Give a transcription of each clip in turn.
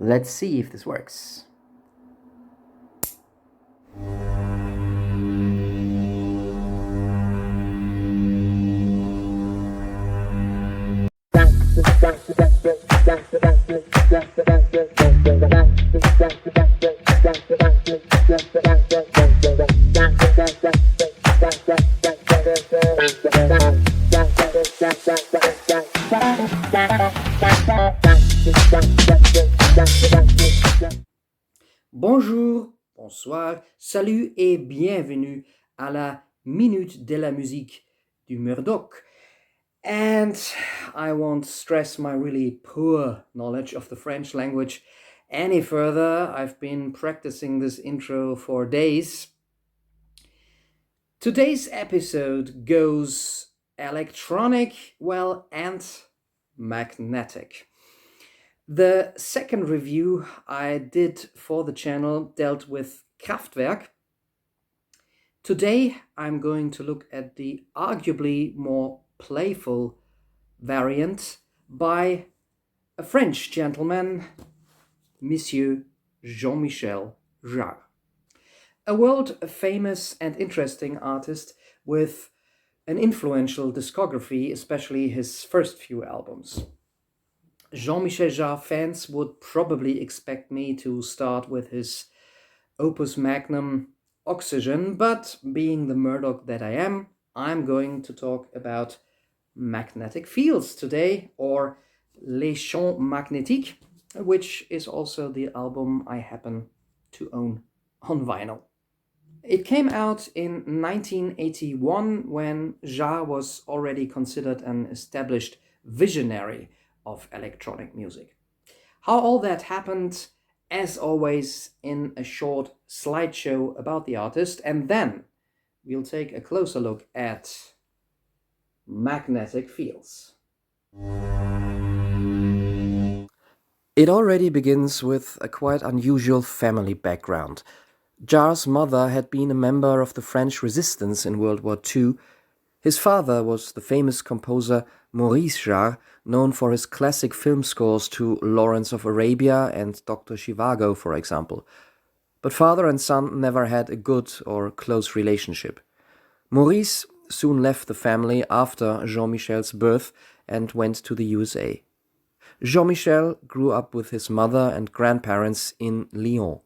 Let's see if this works. Bonjour, bonsoir, salut et bienvenue à la Minute de la Musique du Murdoch. And I won't stress my really poor knowledge of the French language any further. I've been practicing this intro for days. Today's episode goes electronic, and magnetic. The second review I did for the channel dealt with Kraftwerk. Today I'm going to look at the arguably more playful variant by a French gentleman, Monsieur Jean-Michel Jarre. A world-famous and interesting artist with an influential discography, especially his first few albums. Jean-Michel Jarre fans would probably expect me to start with his opus magnum Oxygen, but being the Murdoch that I am, I'm going to talk about Magnetic Fields today, or Les Champs Magnétiques, which is also the album I happen to own on vinyl. It came out in 1981 when Jarre was already considered an established visionary of electronic music. How all that happened, as always, in a short slideshow about the artist, and then we'll take a closer look at Magnetic Fields. It already begins with a quite unusual family background. Jarre's mother had been a member of the French resistance in World War II. His father was the famous composer Maurice Jarre, known for his classic film scores to Lawrence of Arabia and Dr. Zhivago, for example. But father and son never had a good or close relationship. Maurice soon left the family after Jean-Michel's birth and went to the USA. Jean-Michel grew up with his mother and grandparents in Lyon.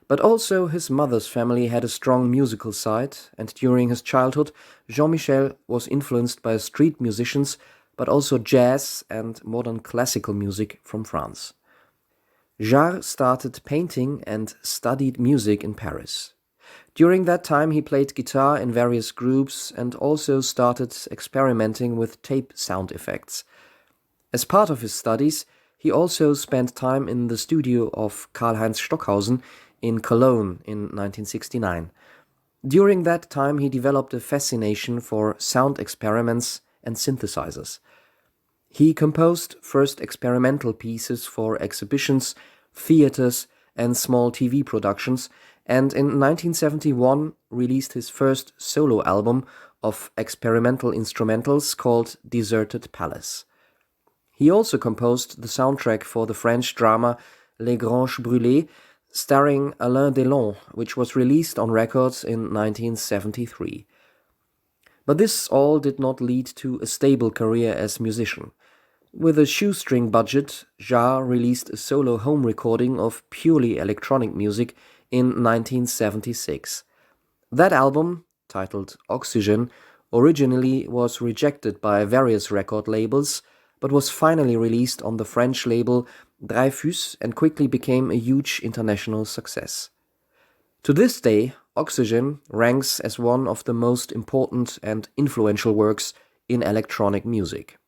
But also his mother's family had a strong musical side, and during his childhood, Jean-Michel was influenced by street musicians, but also jazz and modern classical music from France. Jarre started painting and studied music in Paris. During that time he played guitar in various groups and also started experimenting with tape sound effects. As part of his studies, he also spent time in the studio of Karl-Heinz Stockhausen in Cologne in 1969. During that time he developed a fascination for sound experiments and synthesizers. He composed first experimental pieces for exhibitions, theaters, and small TV productions, and in 1971 released his first solo album of experimental instrumentals called Deserted Palace. He also composed the soundtrack for the French drama Les Granges Brûlées, starring Alain Delon, which was released on records in 1973. But this all did not lead to a stable career as musician. With a shoestring budget, Jarre released a solo home recording of purely electronic music in 1976. That album, titled Oxygen, originally was rejected by various record labels, but was finally released on the French label Dreyfus and quickly became a huge international success. To this day, Oxygen ranks as one of the most important and influential works in electronic music.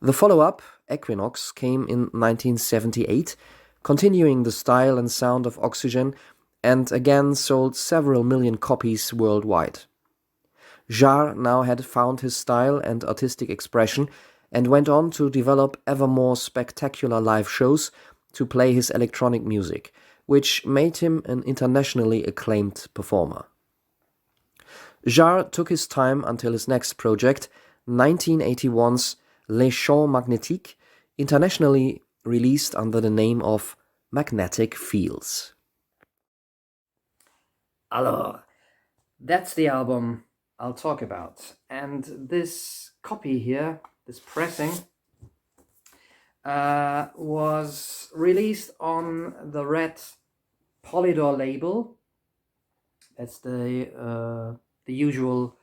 The follow-up, Equinox, came in 1978, continuing the style and sound of Oxygen, and again sold several million copies worldwide. Jarre now had found his style and artistic expression and went on to develop ever more spectacular live shows to play his electronic music, which made him an internationally acclaimed performer. Jarre took his time until his next project, 1981's Les Champs Magnétiques, internationally released under the name of Magnetic Fields. Alors, that's the album I'll talk about. And this copy here, this pressing, was released on the red Polydor label. That's the usual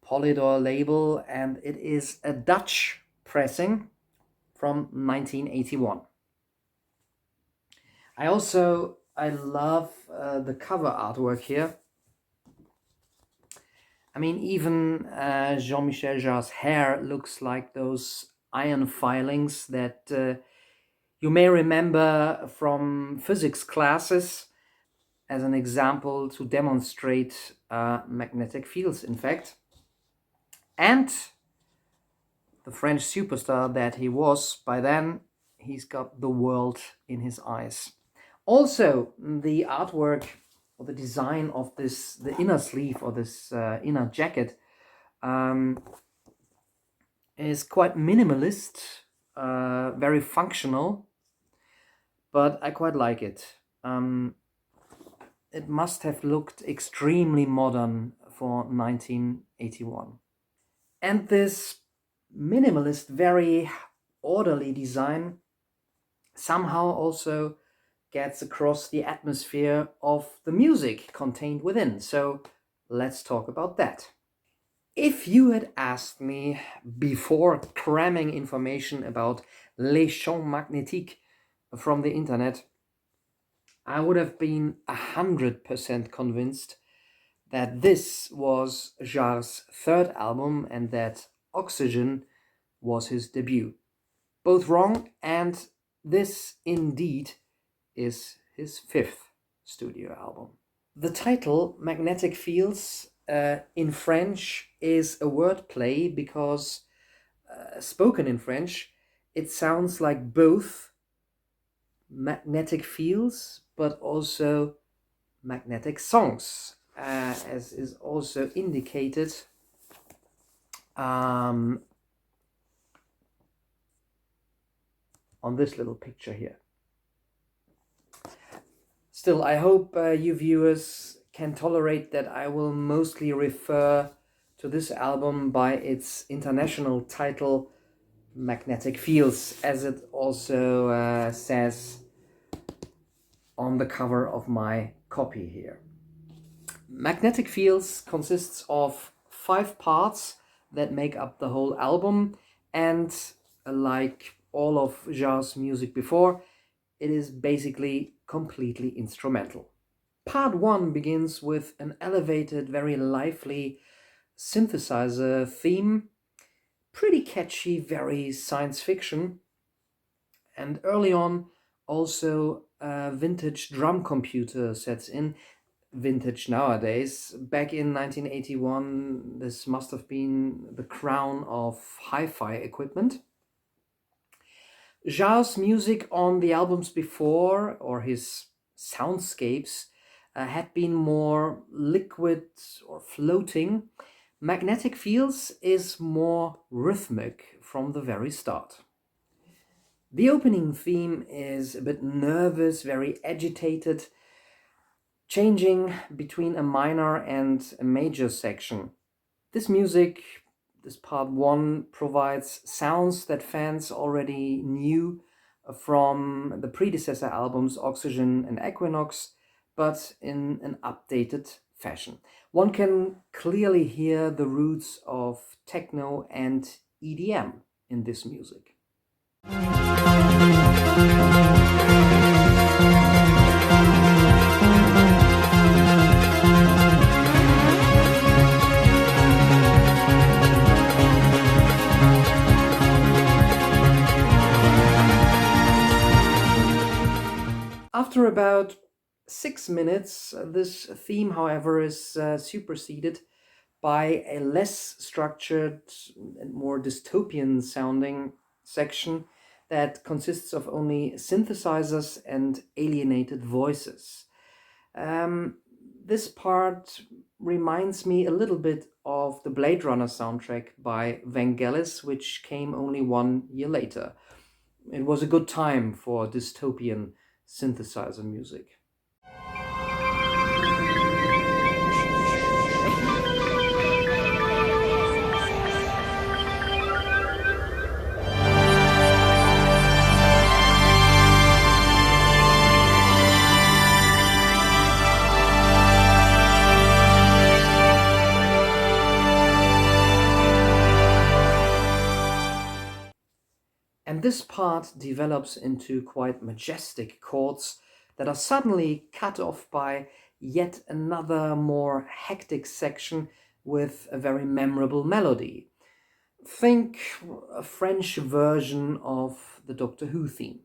Polydor label, and it is a Dutch pressing from 1981. I love the cover artwork here. I mean, even Jean-Michel Jarre's hair looks like those iron filings that you may remember from physics classes as an example to demonstrate magnetic fields, in fact. And the French superstar that he was by then, he's got the world in his eyes. Also, the artwork or the design of this, the inner sleeve or this inner jacket, is quite minimalist, very functional, but I quite like it. It must have looked extremely modern for 1981. And this minimalist, very orderly design somehow also gets across the atmosphere of the music contained within. So let's talk about that. If you had asked me before cramming information about Les Champs Magnétiques from the internet, I would have been 100% convinced that this was Jarre's third album and that Oxygen was his debut. Both wrong, and this indeed is his fifth studio album. The title, Magnetic Fields, in French is a wordplay because, spoken in French, it sounds like both magnetic fields but also magnetic songs, as is also indicated on this little picture here. Still, I hope you viewers can tolerate that I will mostly refer to this album by its international title, Magnetic Fields, as it also says on the cover of my copy here. Magnetic Fields consists of 5 parts that make up the whole album, and like all of Jarre's music before, it is basically completely instrumental. Part 1 begins with an elevated, very lively synthesizer theme, pretty catchy, very science fiction, and early on also a vintage drum computer sets in. Vintage nowadays. Back in 1981, this must have been the crown of hi-fi equipment. Jarre's music on the albums before, or his soundscapes, had been more liquid or floating. Magnetic Fields is more rhythmic from the very start. The opening theme is a bit nervous, very agitated, changing between a minor and a major section. This music, this part 1, provides sounds that fans already knew from the predecessor albums Oxygen and Equinox, but in an updated fashion. One can clearly hear the roots of techno and EDM in this music. After about 6 minutes, this theme, however, is superseded by a less structured and more dystopian sounding section that consists of only synthesizers and alienated voices. This part reminds me a little bit of the Blade Runner soundtrack by Vangelis, which came only 1 year later. It was a good time for dystopian synthesizer music. And this part develops into quite majestic chords that are suddenly cut off by yet another more hectic section with a very memorable melody. Think a French version of the Doctor Who theme.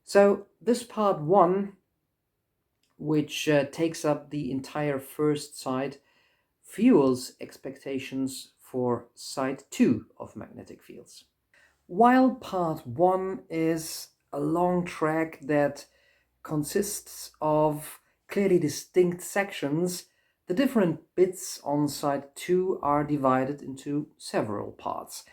So this part 1, which takes up the entire first side, fuels expectations for side 2 of Magnetic Fields. While part 1 is a long track that consists of clearly distinct sections, the different bits on side 2 are divided into several parts.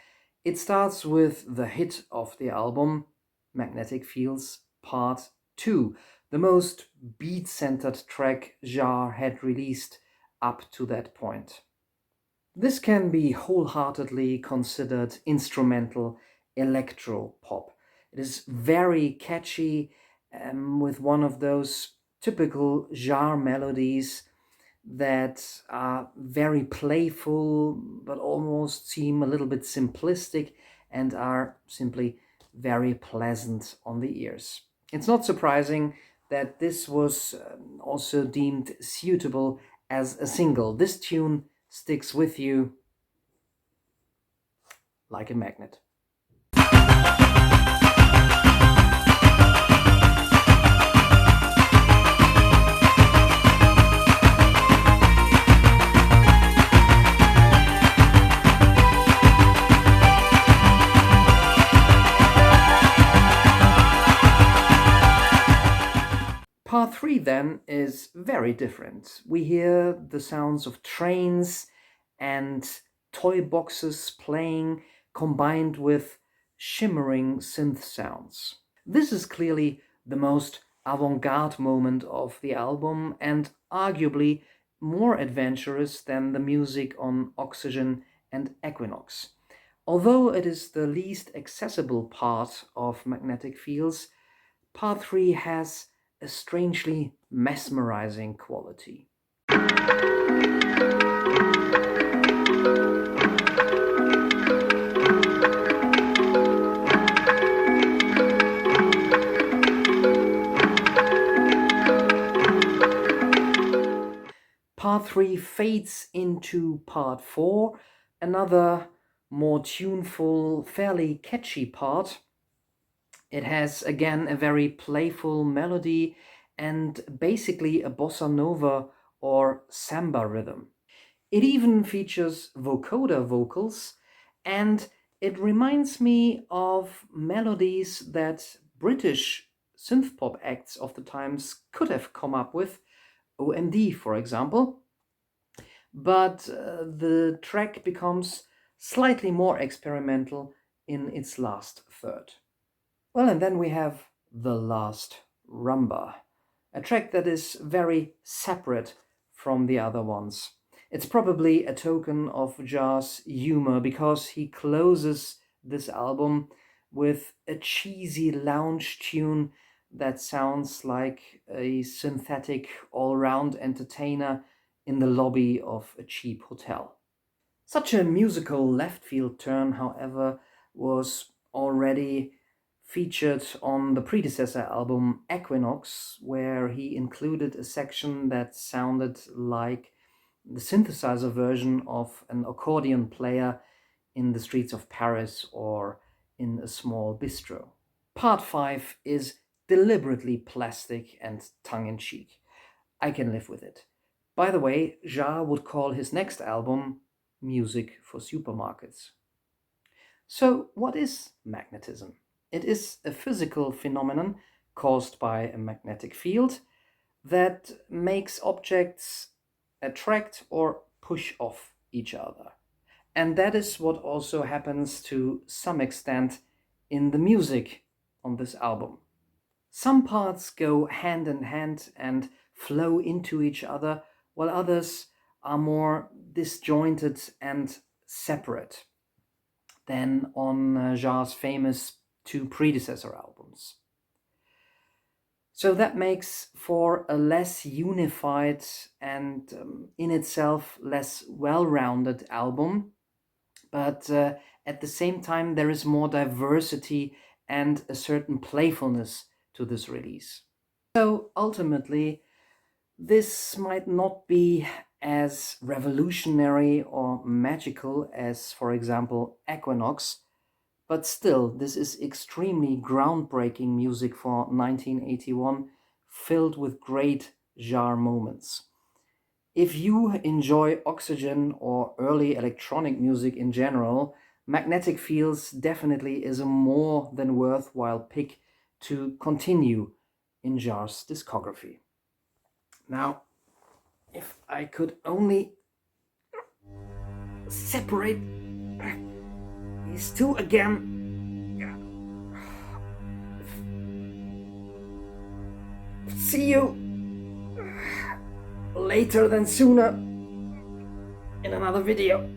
It starts with the hit of the album, Magnetic Fields Part 2, the most beat-centered track Jar had released up to that point. This can be wholeheartedly considered instrumental electro pop. It is very catchy, with one of those typical Jar melodies that are very playful but almost seem a little bit simplistic and are simply very pleasant on the ears. It's not surprising that this was also deemed suitable as a single. This tune sticks with you like a magnet. Part 3 then is very different. We hear the sounds of trains and toy boxes playing, combined with shimmering synth sounds. This is clearly the most avant-garde moment of the album and arguably more adventurous than the music on Oxygen and Equinox. Although it is the least accessible part of Magnetic Fields, Part 3 has a strangely mesmerizing quality. Part 3 fades into Part 4, another more tuneful, fairly catchy part. It has again a very playful melody and basically a bossa nova or samba rhythm. It even features vocoder vocals, and it reminds me of melodies that British synthpop acts of the times could have come up with, OMD for example. But the track becomes slightly more experimental in its last third. Well, and then we have The Last Rumba, a track that is very separate from the other ones. It's probably a token of Jar's humor because he closes this album with a cheesy lounge tune that sounds like a synthetic all-round entertainer in the lobby of a cheap hotel. Such a musical left field turn, however, was already featured on the predecessor album Equinox, where he included a section that sounded like the synthesizer version of an accordion player in the streets of Paris or in a small bistro. Part 5 is deliberately plastic and tongue-in-cheek. I can live with it. By the way, Jar would call his next album Music for Supermarkets. So, what is magnetism? It is a physical phenomenon caused by a magnetic field that makes objects attract or push off each other. And that is what also happens to some extent in the music on this album. Some parts go hand in hand and flow into each other, while others are more disjointed and separate than on Jarre's famous two predecessor albums. So that makes for a less unified and in itself less well-rounded album, but at the same time there is more diversity and a certain playfulness to this release. So ultimately, this might not be as revolutionary or magical as, for example, Equinox, but still, this is extremely groundbreaking music for 1981, filled with great Jarre moments. If you enjoy Oxygen or early electronic music in general, Magnetic Fields definitely is a more than worthwhile pick to continue in Jarre's discography. Now, if I could only separate these two again. See you later than sooner in another video.